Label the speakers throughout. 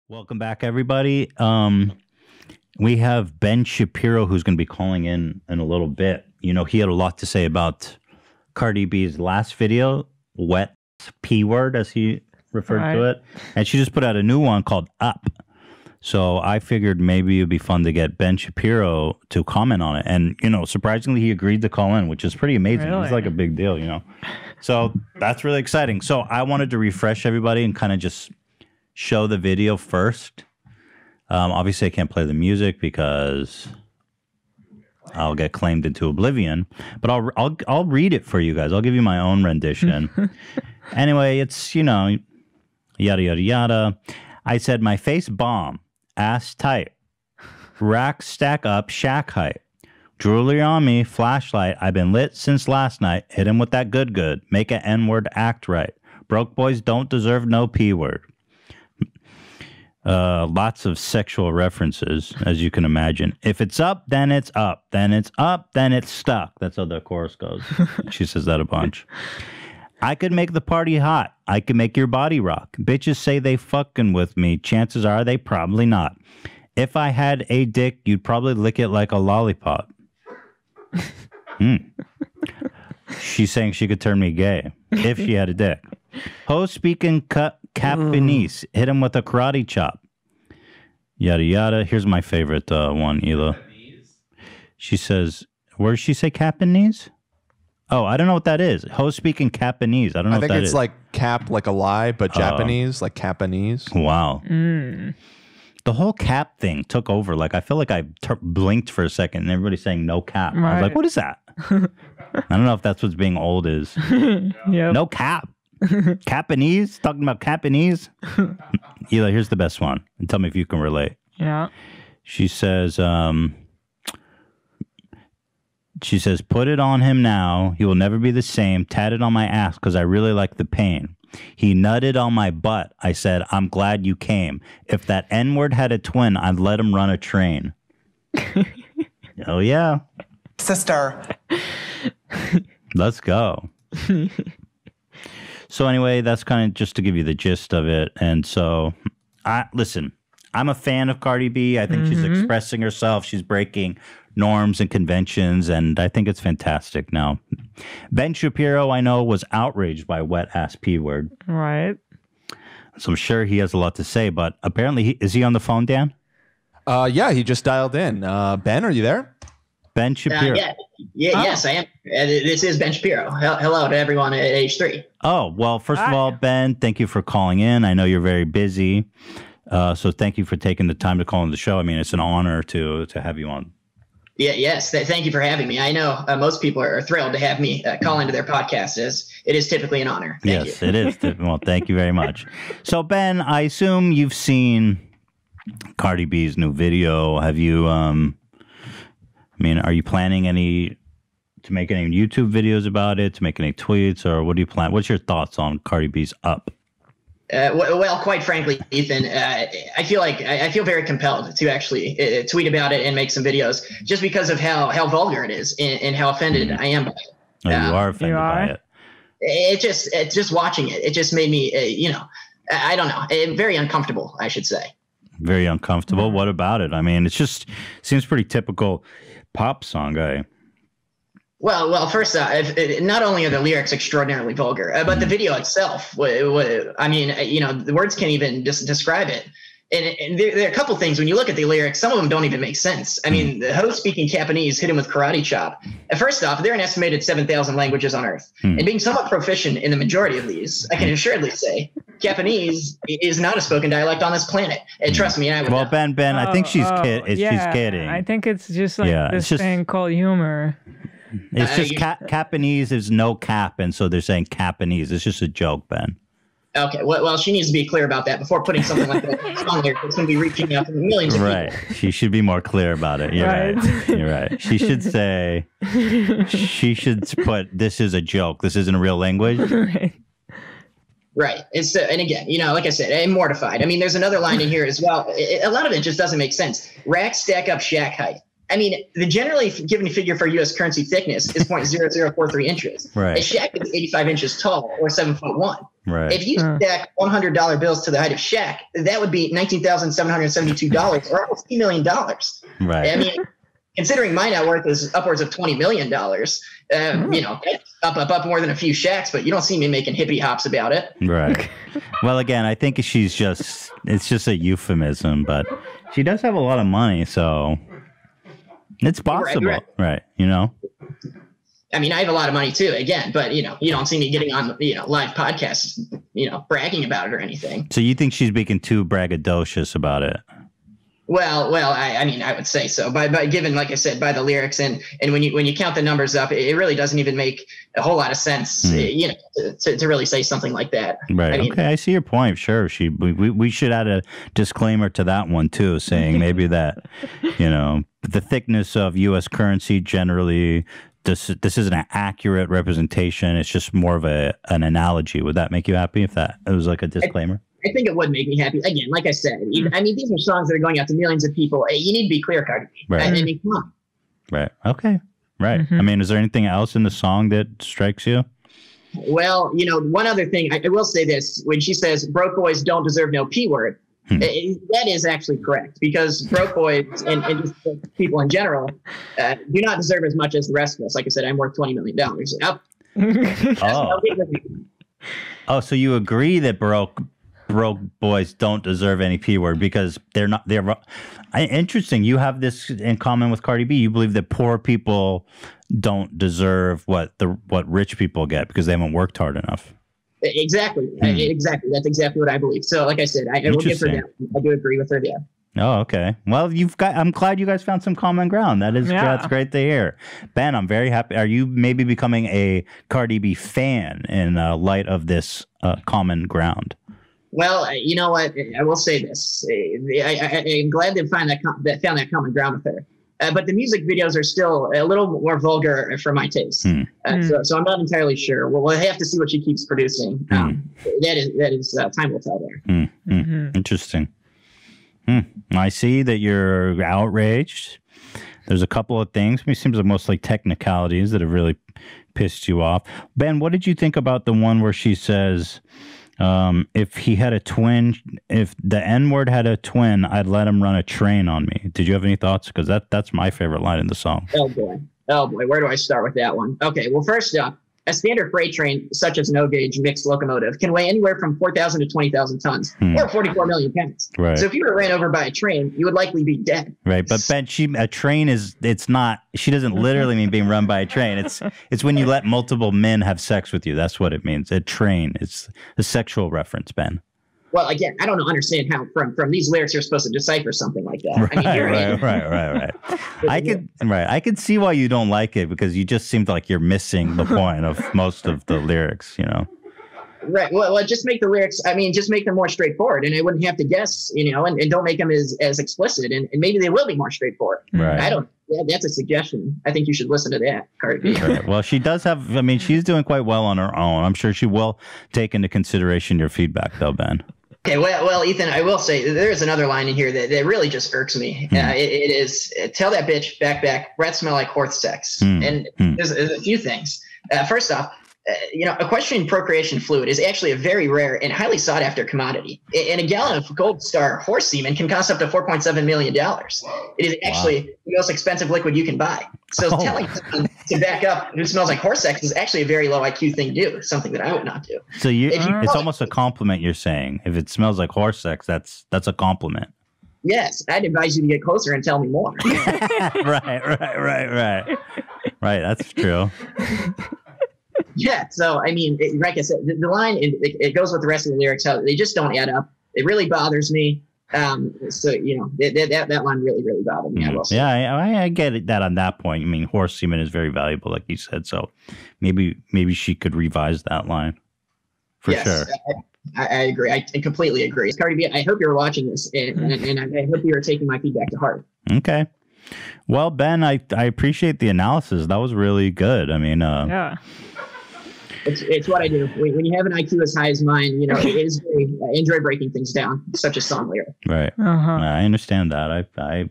Speaker 1: Welcome back, everybody. We have Ben Shapiro, who's going to be calling in a little bit. You know, he had a lot to say about Cardi B's last video, wet P word, as he referred to it. And she just put out a new one called Up. So I figured maybe it'd be fun to get Ben Shapiro to comment on it. And, you know, surprisingly, he agreed to call in, which is pretty amazing. Really? It's like a big deal, you know. So that's really exciting. So I wanted to refresh everybody and kind of just show the video first. Obviously, I can't play the music because I'll get claimed into oblivion. But I'll read it for you guys. I'll give you my own rendition. Anyway, it's, you know, yada, yada, yada. I said, my face bomb, ass tight, rack stack up, shack height. Jewelry on me, flashlight. I've been lit since last night. Hit him with that good, make a N-word act right. Broke boys don't deserve no P-word. Lots of sexual references, as you can imagine. If it's up, then it's up. Then it's up, then it's stuck. That's how the chorus goes. She says that a bunch. I could make the party hot. I could make your body rock. Bitches say they fucking with me. Chances are they probably not. If I had a dick, you'd probably lick it like a lollipop. She's saying she could turn me gay if she had a dick. Ho speaking Japanese. Hit him with a karate chop. Yada yada. Here's my favorite one, Ela. She says, where does she say Japanese? Oh, I don't know what that is. Ho speaking Japanese. I don't know what that is. I think
Speaker 2: it's like cap, like a lie, but Japanese, like Japanese.
Speaker 1: Wow. The whole cap thing took over. Like, I feel like I blinked for a second and everybody's saying no cap. Right. I was like, what is that? I don't know if that's what's being old is. Yep. No cap. Japanese? Talking about Japanese? Ela, here's the best one. And tell me if you can relate.
Speaker 3: Yeah.
Speaker 1: She says, put it on him now. He will never be the same. Tatted on my ass because I really like the pain. He nutted on my butt. I said, I'm glad you came. If that N-word had a twin, I'd let him run a train. Oh, yeah.
Speaker 4: Sister.
Speaker 1: Let's go. So anyway, that's kind of just to give you the gist of it. And so, listen, I'm a fan of Cardi B. I think she's expressing herself. She's breaking norms and conventions, and I think it's fantastic. Now, Ben Shapiro, I know, was outraged by wet-ass P-word.
Speaker 3: Right.
Speaker 1: So I'm sure he has a lot to say, but apparently, is he on the phone, Dan?
Speaker 2: Yeah, he just dialed in. Ben, are you there?
Speaker 1: Ben Shapiro.
Speaker 5: Yes, I am. This is Ben Shapiro. Hello to everyone at H3.
Speaker 1: Oh, well, first of all, Ben, thank you for calling in. I know you're very busy, so thank you for taking the time to call on the show. I mean, it's an honor to have you on.
Speaker 5: Yes. Thank you for having me. I know most people are thrilled to have me call into their podcast. It is typically an honor. Thank you.
Speaker 1: It is. Well, thank you very much. So, Ben, I assume you've seen Cardi B's new video. Have you, I mean, are you planning to make any YouTube videos about it, to make any tweets, or what do you plan? What's your thoughts on Cardi B's Up?
Speaker 5: Well, quite frankly, Ethan, I feel very compelled to actually tweet about it and make some videos just because of how vulgar it is and how offended I am by it.
Speaker 1: Oh, you are offended by it.
Speaker 5: It's just watching it. It just made me, I don't know, very uncomfortable, I should say.
Speaker 1: Very uncomfortable. What about it? I mean, it just seems pretty typical pop song, guy.
Speaker 5: Well, first off, not only are the lyrics extraordinarily vulgar, but the video itself, I mean, the words can't even describe it. And there are a couple things when you look at the lyrics, some of them don't even make sense. I mean, the host speaking Japanese hit him with karate chop. First off, there are an estimated 7,000 languages on Earth. And being somewhat proficient in the majority of these, I can assuredly say Japanese is not a spoken dialect on this planet. And trust me, I would know.
Speaker 1: Ben, I think she's kidding.
Speaker 3: I think it's just like this thing called humor.
Speaker 1: It's just Japanese is no cap, and so they're saying Japanese. It's just a joke, Ben.
Speaker 5: Okay, well, she needs to be clear about that before putting something like that on there. It's going to be reaching out to millions of people.
Speaker 1: Right. She should be more clear about it. You're right. You're right. She should say, she should put, this is a joke. This isn't a real language.
Speaker 5: Right. It's and again, like I said, I'm mortified. I mean, there's another line in here as well. A lot of it just doesn't make sense. Rack, stack up, shack height. I mean, the generally given figure for U.S. currency thickness is 0.0043 inches.
Speaker 1: Right.
Speaker 5: A shack is 85 inches tall, or 7'1".
Speaker 1: Right.
Speaker 5: If you stack $100 bills to the height of Shaq, that would be $19,772, or almost $2 million.
Speaker 1: Right.
Speaker 5: I mean, considering my net worth is upwards of $20 million, you know, up more than a few Shaqs, but you don't see me making hippie hops about it.
Speaker 1: Right. Well, again, I think it's just a euphemism, but she does have a lot of money, so it's possible. Right. You know?
Speaker 5: I mean, I have a lot of money too, again, but you know, you don't see me getting on, you know, live podcasts, you know, bragging about it or anything.
Speaker 1: So you think she's being too braggadocious about it?
Speaker 5: Well, I mean, I would say so. By given, like I said, by the lyrics and when you count the numbers up, it really doesn't even make a whole lot of sense, you know, to really say something like that.
Speaker 1: Right. I mean, okay, I see your point. Sure, we should add a disclaimer to that one too, saying maybe that, you know, the thickness of U.S. currency generally. This isn't an accurate representation. It's just more of an analogy. Would that make you happy if that it was like a disclaimer?
Speaker 5: I think it would make me happy. Again, like I said, I mean, these are songs that are going out to millions of people. You need to be clear, Cardi.
Speaker 1: Right.
Speaker 5: I mean, come on.
Speaker 1: Right. Okay. Right. I mean, is there anything else in the song that strikes you?
Speaker 5: Well, you know, one other thing, I will say this. When she says broke boys don't deserve no P word, that is actually correct, because broke boys and just people in general do not deserve as much as the rest of us. Like I said, I'm worth $20 million.
Speaker 1: Oh, so you agree that broke boys don't deserve any P word because they're interesting. You have this in common with Cardi B. You believe that poor people don't deserve what rich people get because they haven't worked hard enough.
Speaker 5: Exactly. Exactly. That's exactly what I believe. So like I said, I will give her that. I do agree with her there.
Speaker 1: Oh, okay. Well, I'm glad you guys found some common ground. That's great to hear. Ben, I'm very happy. Are you maybe becoming a Cardi B fan in light of this common ground?
Speaker 5: Well, you know what? I will say this. I'm glad they found that common ground with her. But the music videos are still a little more vulgar for my taste. So I'm not entirely sure. We'll have to see what she keeps producing. That is time will tell there.
Speaker 1: Interesting. I see that you're outraged. There's a couple of things. It seems like mostly technicalities that have really pissed you off. Ben, what did you think about the one where she says, if the N-word had a twin, I'd let him run a train on me. Did you have any thoughts? Because that's my favorite line in the song.
Speaker 5: Oh boy. Where do I start with that one? Okay. Well, first up, a standard freight train, such as an O-gauge mixed locomotive, can weigh anywhere from 4,000 to 20,000 tons, or 44 million pounds.
Speaker 1: Right.
Speaker 5: So if you were ran over by a train, you would likely be dead.
Speaker 1: Right. But Ben, a train it's not. She doesn't literally mean being run by a train. It's when you let multiple men have sex with you. That's what it means. A train. It's a sexual reference, Ben.
Speaker 5: Well, again, I don't understand how from these lyrics you're supposed to decipher something like that.
Speaker 1: Right. I could see why you don't like it, because you just seem like you're missing the point of most of the lyrics, you know.
Speaker 5: Right. Well, just make the lyrics. I mean, just make them more straightforward, and I wouldn't have to guess, you know, and don't make them as explicit, and maybe they will be more straightforward.
Speaker 1: Right.
Speaker 5: I don't. Yeah, that's a suggestion. I think you should listen to that, Cardi B.
Speaker 1: Right. Well, she does have. I mean, she's doing quite well on her own. I'm sure she will take into consideration your feedback, though, Ben.
Speaker 5: Okay, well, Ethan, I will say there's another line in here that really just irks me. It is, tell that bitch back, breath smell like horse sex. And there's a few things. First off, you know, equestrian procreation fluid is actually a very rare and highly sought after commodity. And a gallon of Gold Star horse semen can cost up to $4.7 million. It is actually the most expensive liquid you can buy. So telling someone to back up who smells like horse sex is actually a very low IQ thing to do, something that I would not do.
Speaker 1: So it's almost a compliment you're saying. If it smells like horse sex, that's a compliment.
Speaker 5: Yes, I'd advise you to get closer and tell me more.
Speaker 1: Right. Right, that's true.
Speaker 5: Yeah, so I mean, like I said, the line it goes with the rest of the lyrics. How they just don't add up. It really bothers me. So you know that line really bothered me. I will say.
Speaker 1: Yeah, I get it that on that point. I mean, horse semen is very valuable, like you said. So maybe she could revise that line for sure.
Speaker 5: I agree. I completely agree. Cardi B, I hope you're watching this, and I hope you are taking my feedback to heart.
Speaker 1: Okay. Well, Ben, I appreciate the analysis. That was really good. I mean,
Speaker 5: It's what I do. When you have an IQ as high as mine, it is I enjoy breaking things down. It's such a song lyric.
Speaker 1: Right. I understand that.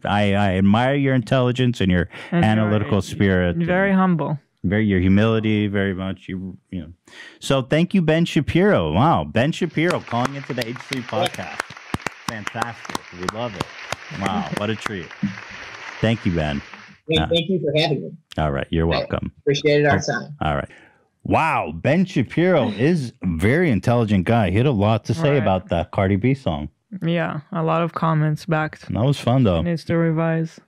Speaker 1: I admire your intelligence and your analytical spirit.
Speaker 3: Very humble.
Speaker 1: Your humility, very much. You know. So thank you, Ben Shapiro. Wow, Ben Shapiro calling into the H3 podcast. Fantastic. We love it. Wow, what a treat. Thank you, Ben.
Speaker 5: Thank you for having me.
Speaker 1: All right, you're welcome.
Speaker 5: Appreciate our time.
Speaker 1: All right. Wow, Ben Shapiro is a very intelligent guy. He had a lot to say about that Cardi B song.
Speaker 3: Yeah, a lot of comments back.
Speaker 1: That was fun, though.
Speaker 3: Needs to revise.